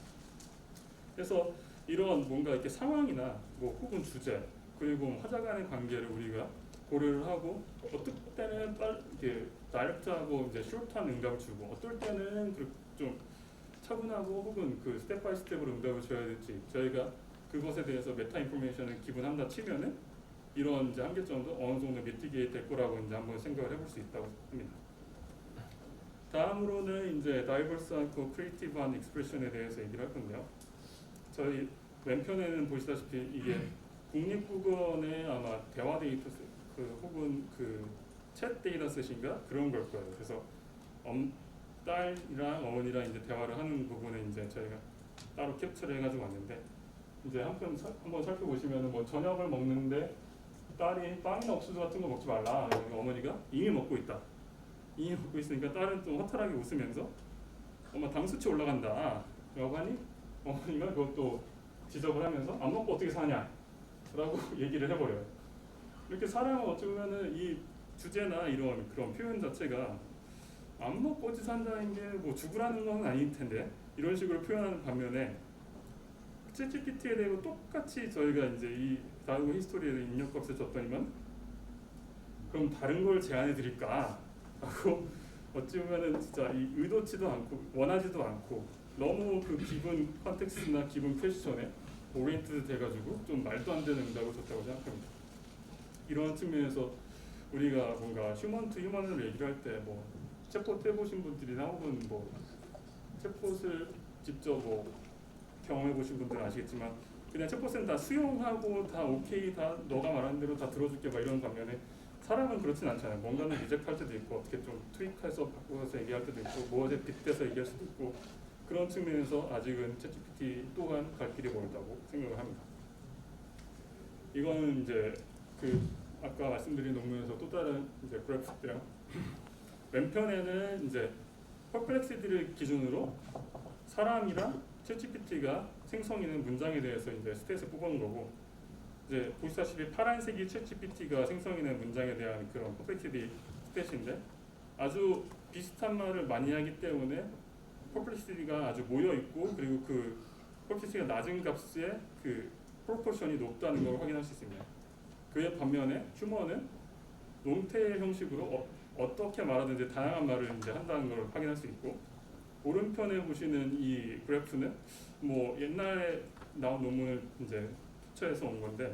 그래서 이런 뭔가 이렇게 상황이나 뭐 혹은 주제 그리고 화자 간의 관계를 우리가 고려를 하고 어떨 때는 이렇게 다이렉트하고 이제 숏한 응답을 주고 어떨 때는 좀 차분하고 혹은 그 스텝 바이 스텝으로 응답을 줘야 될지 저희가 그것에 대해서 메타 인포메이션을 기본한다 치면은 이런 이제 한계점도 어느 정도 미티게이트 될 거라고 이제 한번 생각을 해볼 수 있다고 합니다. 다음으로는 이제 다이버스하고 크리에이티브한 익스프레션에 대해서 얘기를 할 건데요. 저희 왼편에는 보시다시피 이게 국립국어원의 아마 대화 데이터셋 혹은 그 챗 데이터셋인가 그런 걸 거예요. 그래서 딸이랑 어머니랑 이제 대화를 하는 부분에 이제 저희가 따로 캡처를 해가지고 왔는데, 이제 한번 살펴보시면은 뭐 저녁을 먹는데 딸이 빵이나 옥수수 같은 거 먹지 말라. 어머니가 이미 먹고 있다. 이미 먹고 있으니까 딸은 좀 허탈하게 웃으면서 엄마 당 수치 올라간다 라고 하니 어머니가 그것도 지적을 하면서 안 먹고 어떻게 사냐 라고 얘기를 해버려요. 이렇게 사람은 어찌 보면은 이 주제나 이런 그런 표현 자체가 안 먹고 어찌 산다는 게 뭐 죽으라는 건 아닐 텐데 이런 식으로 표현하는 반면에 챗GPT에 대해 똑같이 저희가 이제 이 다루고 히스토리에 입력값을 줬더니만 그럼 다른 걸 제안해 드릴까 하고 어찌 보면은 진짜 이 의도치도 않고 원하지도 않고 너무 그 기본 컨텍스트나 기본 퀘스천에 오리엔티드 돼가지고 좀 말도 안 되는 응답을 줬다고 생각합니다. 이런 측면에서 우리가 뭔가 휴먼 투 휴먼을 얘기를 할 때 뭐 챗봇 해보신 분들이나 혹은 뭐 챗봇을 직접 뭐 경험해보신 분들은 아시겠지만 그냥 챗봇은 다 수용하고 다 오케이 다 너가 말하는 대로 다 들어줄게 막 이런 반면에 사람은 그렇진 않잖아요. 뭔가는 리젝트할 때도 있고 어떻게 좀 트윅해서 바꿔서 얘기할 때도 있고 뭐에 빗대서 얘기할 수도 있고 그런 측면에서 아직은 챗GPT 또한 갈 길이 멀다고 생각을 합니다. 이거는 이제 그 아까 말씀드린 논문에서 또 다른 이제 그래프인데요. 왼편에는 이제 퍼플렉시티를 기준으로 사람이랑 챗GPT가 생성하는 문장에 대해서 이제 스탯을 뽑아놓은 거고, 이제 보시다시피 파란색이 챗GPT가 생성하는 문장에 대한 그런 퍼플렉시티 스탯인데 아주 비슷한 말을 많이 하기 때문에 퍼플렉시티가 아주 모여 있고 그리고 그 퍼플렉시티가 낮은 값의 그 프로포션이 높다는 걸 확인할 수 있습니다. 그에 반면에 휴머는 롱테일 형식으로 어떻게 말하든지 다양한 말을 이제 한다는 걸 확인할 수 있고, 오른편에 보시는 이 그래프는 뭐 옛날에 나온 논문을 이제 투처해서 온 건데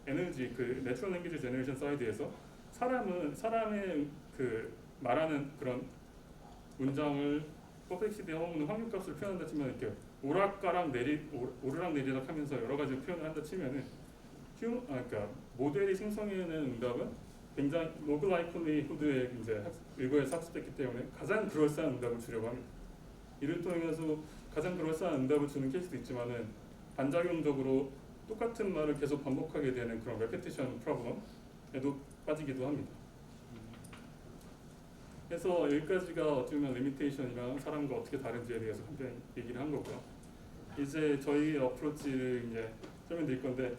에너지 그 내추럴 랭귀지 제너레이션 사이드에서 사람의 그 말하는 그런 문장을 퍼플렉시티에 허무는 확률값을 표현한다 치면 이렇게 오르락내리락 하면서 여러 가지 표현을 한다 치면은 그러니까 모델이 생성해내는 응답은 굉장히 로그 라이클리후드에 이제 일부에서 학습됐기 때문에 가장 그럴싸한 응답을 주려고 합니다. 이를 통해서 가장 그럴싸한 응답을 주는 케이스도 있지만은 반작용적으로 똑같은 말을 계속 반복하게 되는 그런 레피티션 프로블럼에도 빠지기도 합니다. 그래서 여기까지가 어쩌면 리미테이션이랑 사람과 어떻게 다른지에 대해서 간단히 얘기를 한 거고요. 이제 저희 어프로치를 이제 설명드릴 건데,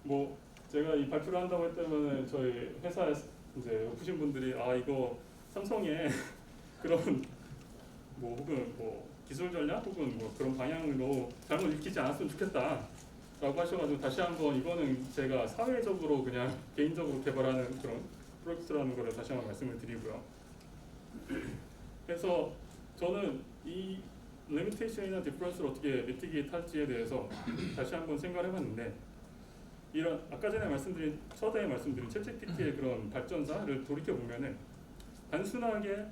뭐 제가 이 발표를 한다고 했다면 저희 회사에 이제 오프신 분들이 아 이거 삼성의 그런 뭐 혹은 뭐 기술 전략 혹은 뭐 그런 방향으로 잘못 익히지 않았으면 좋겠다 라고 하셔가지고 다시 한번 이거는 제가 사회적으로 그냥 개인적으로 개발하는 그런 프로젝트라는 거를 다시 한번 말씀을 드리고요. 그래서 저는 이 리미테이션이나 디퍼런스를 어떻게 미티게이트 할지에 대해서 다시 한번 생각을 해봤는데, 이런 아까 전에 말씀드린 서두에 말씀드린 챗GPT의 그런 발전사를 돌이켜 보면은 단순하게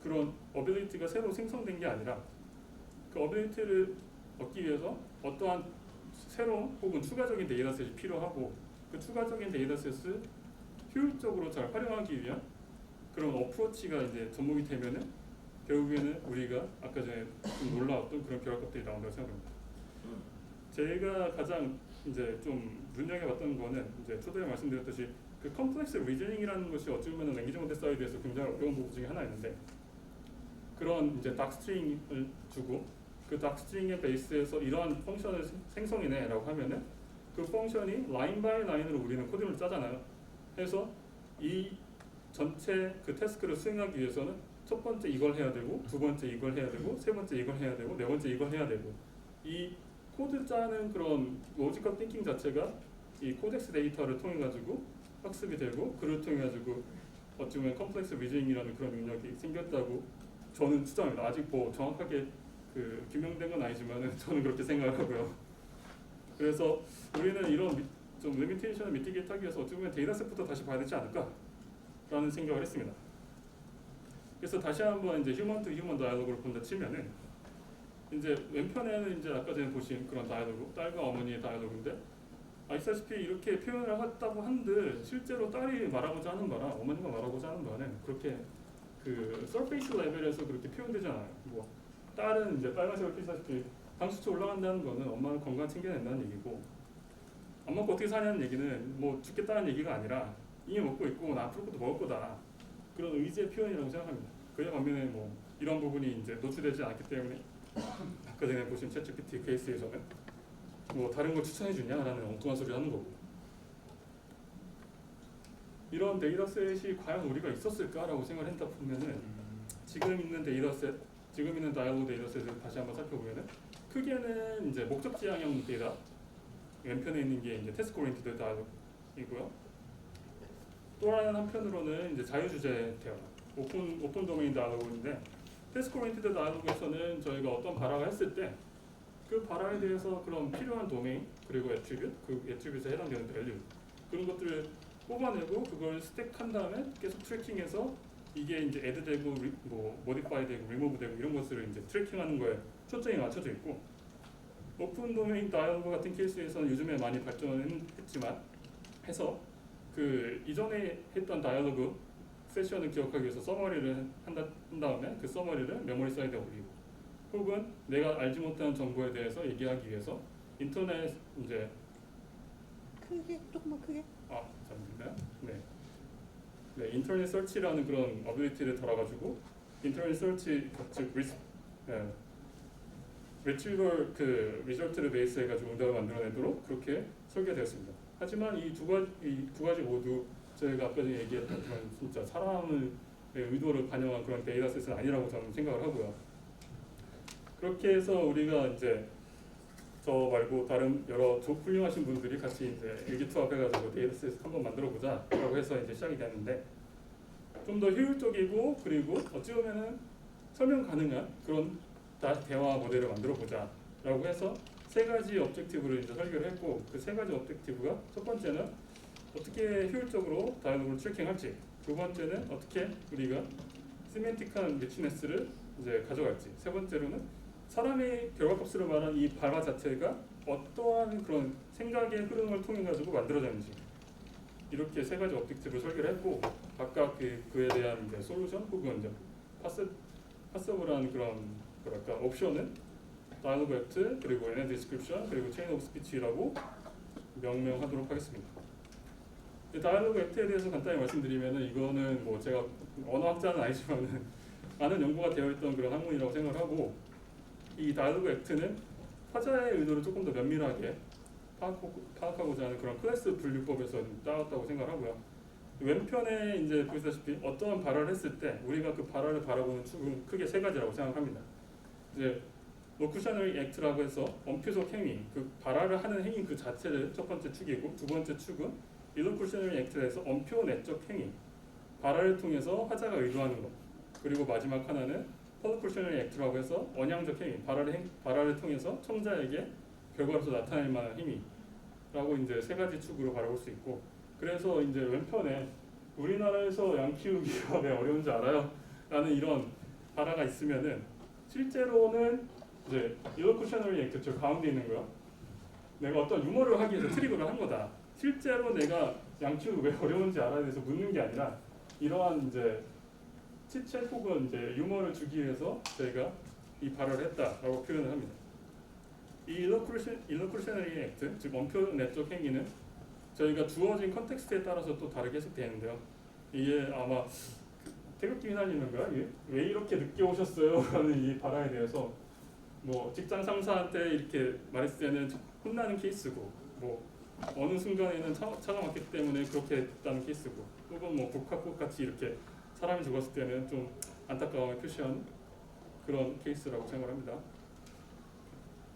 그런 어빌리티가 새로 생성된 게 아니라 그 어빌리티를 얻기 위해서 어떠한 새로운 혹은 추가적인 데이터셋이 필요하고, 그 추가적인 데이터셋을 효율적으로 잘 활용하기 위한 그런 어프로치가 이제 접목이 되면은 결국에는 우리가 아까 전에 좀 놀라웠던 그런 결과값들이 나온다고 생각합니다. 제가 가장 이제 좀 눈여겨봤던 거는 이제 초대에 말씀드렸듯이 그 컴플렉스 리저닝이라는 것이 어찌 보면 랭귀지 모델 사이드에서 굉장히 어려운 부분 중에 하나였는데, 그런 이제 닥스트링을 주고 그 닥스트링의 베이스에서 이러한 펑션을 생성해내라고 하면은 그 펑션이 라인 바이 라인으로 우리는 코딩을 짜잖아요. 그래서 이 전체 그 태스크를 수행하기 위해서는 첫 번째 이걸 해야 되고, 두 번째 이걸 해야 되고, 세 번째 이걸 해야 되고, 네 번째 이걸 해야 되고, 이 코드 짜는 그런 로지컬 띵킹 자체가 이 코덱스 데이터를 통해 가지고 학습이 되고, 그를 통해 가지고 어찌 보면 컴플렉스 리저닝이라는 그런 능력이 생겼다고 저는 추정합니다. 아직 뭐 정확하게 그 규명된 건 아니지만은 저는 그렇게 생각을 하고요. 그래서 우리는 이런 좀 리미테이션을 미티게이트 하기 위해서 어찌 보면 데이터셋부터 다시 봐야 되지 않을까라는 생각을 했습니다. 그래서 다시 한번 이제 휴먼 투 휴먼 다이얼로그를 본다 치면은 이제 왼편에는 이제 아까 전에 보신 그런 다이얼로그, 딸과 어머니의 다이얼로그인데, 아시다시피 이렇게 표현을 했다고 한들 실제로 딸이 말하고자 하는 바랑 어머니가 말하고자 하는 바는 그렇게 그 서페이스 레벨에서 그렇게 표현되잖아요. 뭐 딸은 이제 빨간색을 피시다시피 당수치 올라간다는 거는 엄마는 건강 챙겨낸다는 얘기고, 안 먹고 어떻게 사냐는 얘기는 뭐 죽겠다는 얘기가 아니라 이미 먹고 있고 나 앞으로도 먹을 거다, 그런 의지의 표현이라고 생각합니다. 그에 반면에 뭐 이런 부분이 이제 노출되지 않기 때문에 아까 전에 보신 챗GPT 케이스에서는 뭐 다른 걸 추천해 주냐라는 엉뚱한 소리 하는 거고, 이런 데이터셋이 과연 우리가 있었을까라고 생각을 했다 보면은 지금 있는 데이터셋, 지금 있는 다이얼로그 데이터셋을 다시 한번 살펴보면은 크게는 이제 목적 지향형 데이터, 왼편에 있는 게 이제 태스크 오리엔티드 다이얼로그이고요. 또 다른 한편으로는 이제 자유주제 대화, 오픈 도메인 다이얼로그인데, 태스크 오리엔티드 다이얼로그에서는 저희가 어떤 발화를 했을 때 그 발화에 대해서 그런 필요한 도메인 그리고 애트리뷰트, 그 애트리뷰트에 해당되는 밸류, 그런 것들을 뽑아내고 그걸 스택한 다음에 계속 트래킹해서 이게 이제 애드되고 뭐 모디파이되고 리무브되고 이런 것들을 이제 트래킹하는 거에 초점이 맞춰져 있고, 오픈 도메인 다이얼로그 같은 케이스에서는 요즘에 많이 발전했지만 해서 그 이전에 했던 다이얼로그 세션을 기억하기 위해서 서머리를 한 다음에 그 서머리를 메모리 사이드에 올리고, 혹은 내가 알지 못하는 정보에 대해서 얘기하기 위해서 인터넷 이제 크게 조금만 크게. 잠시만요. 네, 인터넷 서치라는 그런 어빌리티를 달아가지고 인터넷 서치 즉 리트리버 그 리절트를 베이스해가지고 응답을 만들어내도록 그렇게 설계되었습니다. 하지만 이 두 가지 모두 저희가 아까 전에 얘기했던 그런 진짜 사람의 의도를 반영한 그런 데이터셋은 아니라고 저는 생각을 하고요. 그렇게 해서 우리가 이제 저 말고 다른 여러 훌륭하신 분들이 같이 이제 일기투합해가지고 데이터셋 한번 만들어보자라고 해서 이제 시작이 됐는데, 좀 더 효율적이고 그리고 어찌 보면은 설명 가능한 그런 대화 모델을 만들어보자라고 해서 세 가지 objective를 이제 설계를 했고, 그 세 가지 objective가 첫 번째는 어떻게 효율적으로 다이얼로그를 트래킹할지, 두 번째는 어떻게 우리가 시멘틱한 리치네스를 이제 가져갈지, 세 번째로는 사람의 결과값으로 말한 이 발화 자체가 어떠한 그런 생각의 흐름을 통해 가지고 만들어졌는지, 이렇게 세 가지 objective를 설계를 했고, 각각 그에 대한 이제 솔루션 혹은 이제 파서블한 그런 뭐랄까 옵션은 다이얼로그 액트 그리고 NL 디스크립션 그리고 체인 오브 스피치라고 명명하도록 하겠습니다. 다이얼로그 액트에 대해서 간단히 말씀드리면은 이거는 뭐 제가 언어학자는 아니지만은 많은 연구가 되어 있던 그런 학문이라고 생각을 하고 이 다이얼로그 액트는 화자의 의도를 조금 더 면밀하게 파악하고자 하는 그런 클래스 분류법에서 따왔다고 생각하고요. 왼편에 이제 보시다시피 어떠한 발화를 했을 때 우리가 그 발화를 바라보는 축은 크게 세 가지라고 생각합니다. 이제 로쿠셔너리 액트라고 해서 언표적 행위, 그 발화를 하는 행위 그 자체를 첫 번째 축이고, 두 번째 축은 일로쿠셔너리 액트에서 언표 내적 행위, 발화를 통해서 화자가 의도하는 것. 그리고 마지막 하나는 퍼드쿠셔너리 액트라고 해서 언양적 행위, 발화를 통해서 청자에게 결과로서 나타낼 만한 행위라고 이제 세 가지 축으로 바라볼 수 있고, 그래서 이제 왼편에 우리나라에서 양 키우기가 왜 어려운지 알아요? 라는 이런 발화가 있으면은 실제로는 이제 일로쿠셔너리 액트 저 가운데 있는 거야. 내가 어떤 유머를 하기 위해서 트리거를 한 거다. 실제로 내가 양 키우기 왜 어려운지 알아야 돼서 묻는 게 아니라 이러한 이제 치챗 혹은 이제 유머를 주기 위해서 저희가 이 발화를 했다라고 표현을 합니다. 이 일로쿠셔너리 액트, 즉 언표 내적 행위는 저희가 주어진 컨텍스트에 따라서 또 다르게 해석되는데요. 이게 아마 태극기 휘날리는 거야? 왜 이렇게 늦게 오셨어요? 라는 이 발화에 대해서 뭐 직장 상사한테 이렇게 말했을 때는 혼나는 케이스고, 뭐 어느 순간에는 차가 막혔기 때문에 그렇게 됐다는 케이스고, 혹은 뭐 북한국 같이 이렇게 사람이 죽었을 때는 좀 안타까움을 표시한 그런 케이스라고 생각합니다.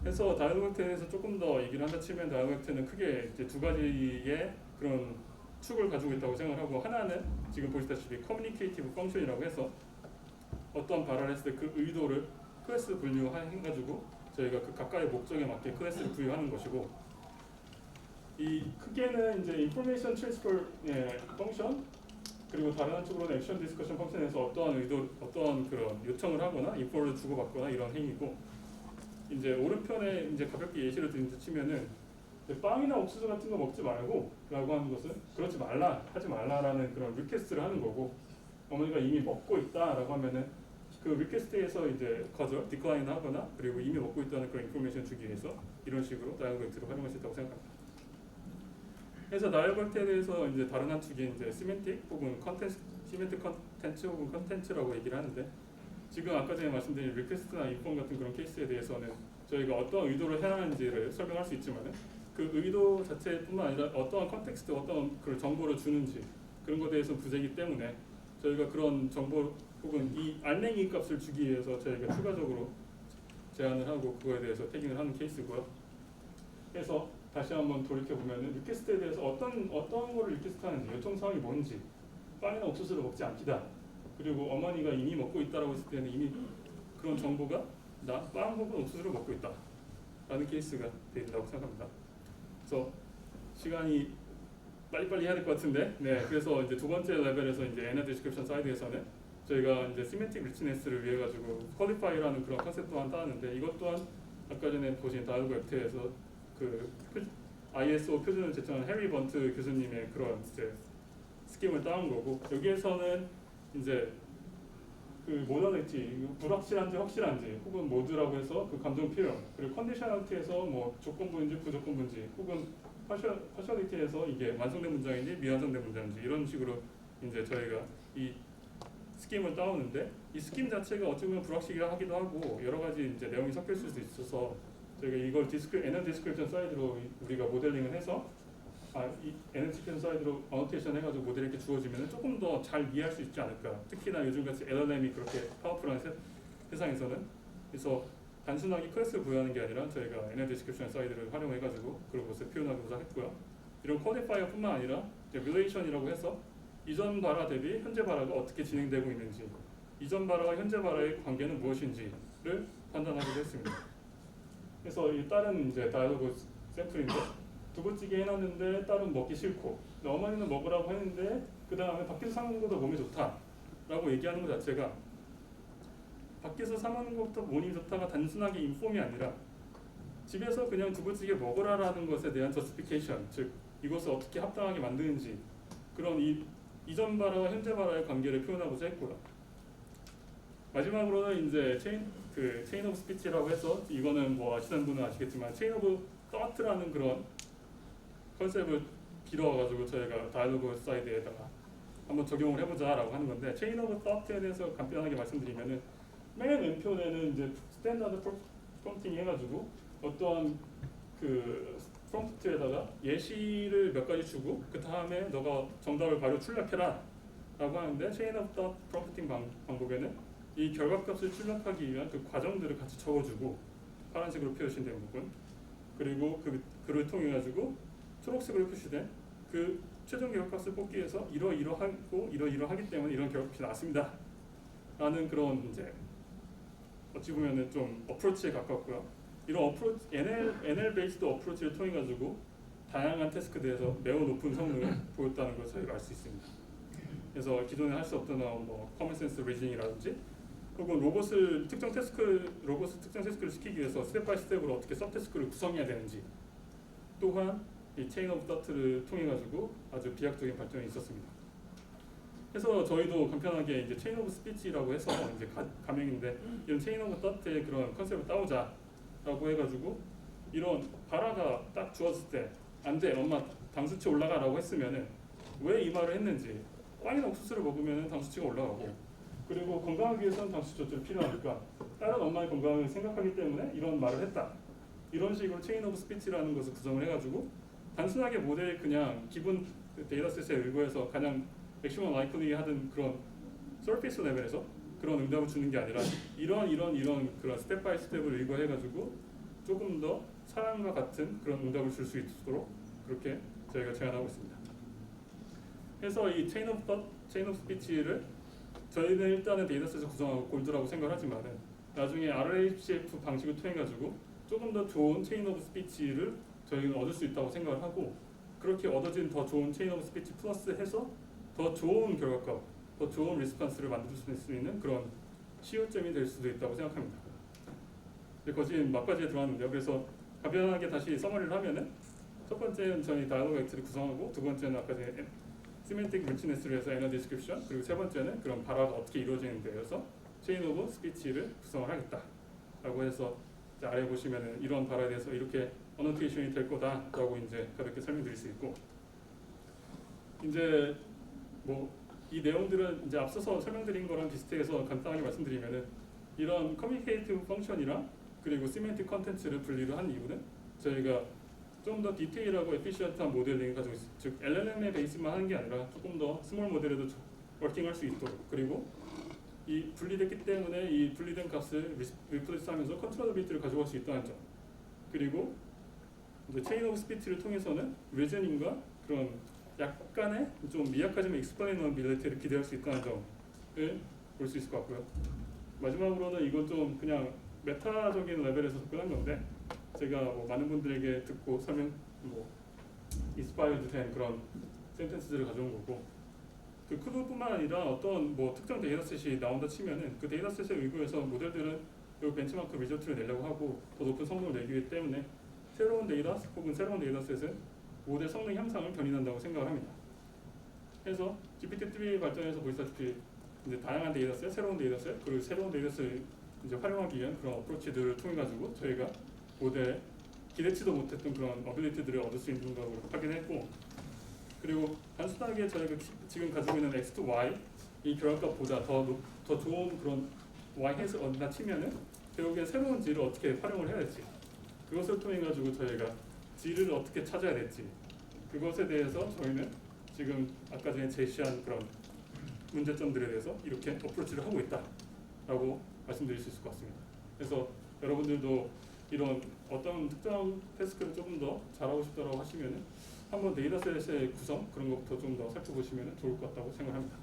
그래서 다이얼로그 액트에 대해서 조금 더 얘기를 한다 치면 다이얼로그 액트는 크게 이제 두 가지의 그런 축을 가지고 있다고 생각하고, 하나는 지금 보시다시피 커뮤니케이티브 펑션이라고 해서 어떤 발화를 했을 때 그 의도를 클래스 분류해가지고 저희가 그 각각의 목적에 맞게 클래스를 부여하는 것이고, 이 크게는 이제 인포메이션 트랜스퍼 펑션, 그리고 다른 한쪽으로는 액션 디스커션 펑션에서 어떠한 그런 요청을 하거나 인포를 주고받거나 이런 행위고, 이제 오른편에 이제 가볍게 예시를 드린다 치면은 빵이나 옥수수 같은 거 먹지 말고 라고 하는 것은 그러지 말라, 하지 말라라는 그런 리퀘스트를 하는 거고, 어머니가 이미 먹고 있다라고 하면은 그 리퀘스트에서 이제 거절, 디클라인 하거나 그리고 이미 먹고 있다는 그런 인포메이션 주기 위해서 이런 식으로 다이얼로그 액트를 활용할 수 있다고 생각합니다. 그래서 다이얼로그 액트에 대해서 이제 다른 한 축이 이제 시멘틱 혹은 시멘틱 컨텐츠 혹은 컨텐츠라고 얘기를 하는데, 지금 아까 전에 말씀드린 리퀘스트나 인폼 같은 그런 케이스에 대해서는 저희가 어떤 의도를 해야 하는지를 설명할 수 있지만은 그 의도 자체뿐만 아니라 어떠한 컨텍스트, 어떤 그런 정보를 주는지 그런 것에 대해서는 부재이기 때문에 저희가 그런 정보 혹은 이 알맹이 값을 주기 위해서 저희가 추가적으로 제안을 하고 그거에 대해서 태깅을 하는 케이스고요. 그래서 다시 한번 돌이켜 보면은 리퀘스트에 대해서 어떤 거를 리퀘스트하는지, 요청 사항이 뭔지, 빵이나 옥수수를 먹지 않기다. 그리고 어머니가 이미 먹고 있다라고 했을 때는 이미 그런 정보가 나 빵 혹은 옥수수를 먹고 있다라는 케이스가 된다고 생각합니다. 그래서 시간이 빨리빨리 해야 될 것 같은데, 네, 그래서 이제 두 번째 레벨에서 이제 에너 디스크립션 사이드에서는 저희가 이제 시멘틱 리치네스를 위해 가지고 퀄리파이라는 그런 컨셉 또한 따왔는데, 이것 또한 아까 전에 보신 다이얼로그 액트에서 그 ISO 표준을 제청한 해리 번트 교수님의 그런 이제 스킴을 따온 거고, 여기에서는 이제 그 모더니티, 불확실한지 확실한지, 혹은 모드라고 해서 그 감정 표현, 그리고 컨디셔널티에서 뭐 조건부인지 부조건부인지, 혹은 퍼셔니티에서 이게 완성된 문장인지 미완성된 문장인지, 이런 식으로 이제 저희가 이 스킴을 따오는데, 이 스킴 자체가 어찌 보면 불확실하기도 하고 여러 가지 이제 내용이 섞일 수도 있어서 저희가 이걸 에너 디스크립션 사이드로 우리가 모델링을 해서 이 에너 디스크립션 사이드로 어노테이션 해가지고 모델이 이렇게 주어지면 조금 더 잘 이해할 수 있지 않을까. 특히나 요즘같이 LLM이 그렇게 파워풀한 세상에서는. 그래서 단순하게 클래스를 부여하는 게 아니라 저희가 에너 디스크립션 사이드를 활용해가지고 그런 것을 표현하고자 했고요. 이런 퀄리파이어뿐만 아니라 릴레이션이라고 해서 이전 발화 대비 현재 발화가 어떻게 진행되고 있는지, 이전 발화와 현재 발화의 관계는 무엇인지를 판단하기도 했습니다. 그래서 이 딸은 이제 다이얼로그 샘플인데, 두부찌개 해놨는데 딸은 먹기 싫고, 어머니는 먹으라고 했는데 그 다음에 밖에서 사 먹는 것보다 몸에 좋다라고 얘기하는 것 자체가, 밖에서 사 먹는 것보다 몸이 좋다가 단순하게 인폼이 아니라 집에서 그냥 두부찌개 먹으라라는 것에 대한 저스티피케이션, 즉 이것을 어떻게 합당하게 만드는지, 그런 이전 발화와 현재 발화의 관계를 표현하고자 했고요. 마지막으로는 이제 체인 오브 스피치라고 해서, 이거는 뭐 아시는 분은 아시겠지만 체인 오브 thought라는 그런 컨셉을 길어가지고 저희가 다이alogue 사이드에다가 한번 적용을 해보자라고 하는 건데 체인 오브 thought에 대해서 간단하게 말씀드리면은 맨 왼편에는 이제 스탠다드 프롬프팅 해가지고 어떠한 그 프롬프트에다가 예시를 몇 가지 주고 그 다음에 너가 정답을 바로 출력해라 라고 하는데 체인 오브 thought 프롬프팅 방법에는 이 결과값을 출력하기 위한 그 과정들을 같이 적어주고 파란색으로 표시된 부분 그리고 그 글을 통해 가지고 초록색으로 표시된 그 최종 결과값을 뽑기 위해서 이러이러하고 이러이러하기 때문에 이런 결과값이 나왔습니다 라는 그런 이제 어찌 보면은 좀 어프로치에 가깝고요. 이런 어프로치 NL 베이스드 어프로치를 통해 가지고 다양한 태스크들에서 매우 높은 성능을 보였다는 걸 저희가 알 수 있습니다. 그래서 기존에 할 수 없던 뭐 커먼 센스 리즈닝이라든지 혹은 로봇을 특정 태스크를 시키기 위해서 스텝 바이 스텝으로 어떻게 서브 태스크를 구성해야 되는지 또한 이 체인 오브 더트를 통해 가지고 아주 비약적인 발전이 있었습니다. 그래서 저희도 간편하게 이제 체인 오브 스피치라고 해서 이제 가명인데 이런 체인 오브 더트의 그런 컨셉을 따오자라고 해가지고 이런 바라가 딱 주어졌을 때 안돼 엄마 당수치 올라가라고 했으면은 왜 이 말을 했는지 빵이나 옥수수를 먹으면 당수치가 올라가고 그리고 건강하기 위해서는 당수치 조절이 필요하니까 다른 엄마의 건강을 생각하기 때문에 이런 말을 했다. 이런 식으로 체인 오브 스피치라는 것을 구성을 해가지고 단순하게 모델 그냥 기본 데이터셋에 의거해서 가장 맥시멈 라이클리 하던 그런 서피스 레벨에서 그런 응답을 주는 게 아니라 이런 그런 스텝 바이 스텝을 의거해가지고 조금 더 사람과 같은 그런 응답을 줄 수 있도록 그렇게 저희가 제안하고 있습니다. 그래서 이 체인 오브 스피치를 저희는 일단은 데이터셋을 구성하고 골드라고 생각하지만은 나중에 RLHF 방식을 통해 가지고 조금 더 좋은 체인 오브 스피치를 저희는 얻을 수 있다고 생각을 하고 그렇게 얻어진 더 좋은 체인 오브 스피치 플러스 해서 더 좋은 결과값, 더 좋은 리스폰스를 만들 수 있는 그런 시효점이 될 수도 있다고 생각합니다. 거진 막바지에 들어왔는데요. 그래서 간편하게 다시 서머리를 하면은 첫 번째는 저희 다이alogue 액트를 구성하고 두 번째는 아까 전에 시멘틱 리치네스를 해서 에너 디스크립션 그리고 세 번째는 그런 발화가 어떻게 이루어지는데 그래서 체인 오브 스피치를 구성을 하겠다라고 해서 아래 보시면은 이런 발화에 대해서 이렇게 어노테이션이 될 거다라고 이제 가볍게 설명드릴 수 있고 이제 뭐 이 내용들은 이제 앞서서 설명드린 거랑 비슷해서 간단하게 말씀드리면은 이런 커뮤니케이티브 펑션이랑 그리고 시멘틱 컨텐츠를 분리를 한 이유는 저희가 좀 더 디테일하고 에피시언트한 모델링을 가지고 있어요. 즉 LLM의 베이스만 하는 게 아니라 조금 더 스몰 모델에도 워킹할 수 있도록 그리고 이 분리됐기 때문에 이 분리된 값을 리플레이스하면서 컨트롤러빌리티를 가져갈 수 있다는 점 그리고 이제 체인 오브 스피치를 통해서는 리즈닝과 그런 약간의 좀 미약하지만 익스플레이너빌리티를 기대할 수 있다는 점을 볼 수 있을 것 같고요. 마지막으로는 이건 좀 그냥 메타적인 레벨에서 접근한 건데 제가 뭐 많은 분들에게 듣고 설명 뭐 인스파이어드 된 그런 센텐스들을 가져온 거고 그 그것뿐만 아니라 어떤 뭐 특정 데이터셋이 나온다 치면은 그 데이터셋에 의거해서 모델들은 이 벤치마크 리저트를 내려고 하고 더 높은 성능을 내기 위해 때문에 새로운 데이터 혹은 새로운 데이터셋은 모델 성능 향상을 견인한다고 생각을 합니다. 그래서 GPT-3 발전에서 보시다시피 이제 다양한 데이터셋, 새로운 데이터셋 그리고 새로운 데이터셋을 이제 활용하기 위한 그런 어프로치들을 통해 가지고 저희가 모델에 기대치도 못했던 그런 어빌리티들을 얻을 수 있는 걸 확인했고 그리고 단순하게 저희가 지금 가지고 있는 X to Y 이 결과값보다 더 좋은 그런 Y 해서 얻나 치면은 결국에 새로운 G를 어떻게 활용을 해야 될지 그것을 통해 가지고 저희가 G를 어떻게 찾아야 될지 그것에 대해서 저희는 지금 아까 전에 제시한 그런 문제점들에 대해서 이렇게 어프로치를 하고 있다라고 말씀드릴 수 있을 것 같습니다. 그래서 여러분들도 이런 어떤 특정 태스크를 조금 더 잘하고 싶다고 하시면은 한번 데이터셋의 구성 그런 것부터 좀 더 살펴보시면 좋을 것 같다고 생각합니다.